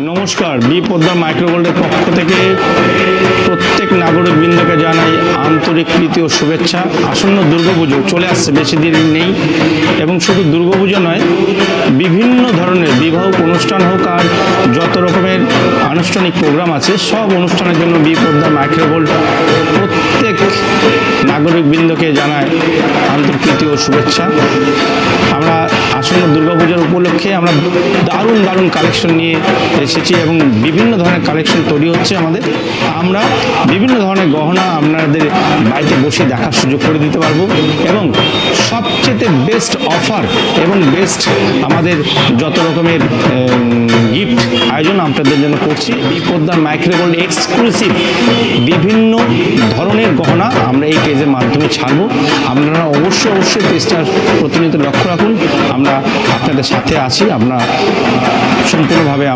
নমস্কার, বি পদ্মা মাইক্রোগোল্ডের পক্ষ থেকে প্রত্যেক নাগরিকবৃন্দকে জানাই আন্তরিক প্রীতি ও শুভেচ্ছা। আসন্ন দুর্গাপুজো চলে আসছে, বেশি দিন নেই। এবং শুধু দুর্গাপুজো নয়, বিভিন্ন ধরনের বিবাহ অনুষ্ঠান হোক আর যত রকমের আনুষ্ঠানিক প্রোগ্রাম আছে, সব অনুষ্ঠানের জন্য বি পদ্মা মাইক্রোগোল্ড প্রত্যেক নাগরিকবৃন্দকে জানায় আন্তরিক প্রীতি ও শুভেচ্ছা। আমরা আসন্ন দুর্গাপূজার উপলক্ষে আমরা দারুণ দারুণ কালেকশন নিয়ে এসেছি এবং বিভিন্ন ধরনের কালেকশন তৈরি হচ্ছে আমাদের। আমরা বিভিন্ন ধরনের গহনা আপনাদের বাড়িতে বসে দেখার সুযোগ করে দিতে পারবো এবং সবচেয়ে বেস্ট অফার এবং বেস্ট আমাদের যত রকমের গিফট আয়োজন আপনাদের জন্য করছি। বি পদ্মা মাইক্রোগোল্ড এক্সক্লুসিভ বিভিন্ন ধরনের গহনা আমরা এই পেজের মাধ্যমে ছাড়বো। আপনারা অবশ্যই পেজটার প্রতিনিয়ত লক্ষ্য রাখুন। আমরা আপনাদের সাথে আছি। আমরা সম্পূর্ণভাবে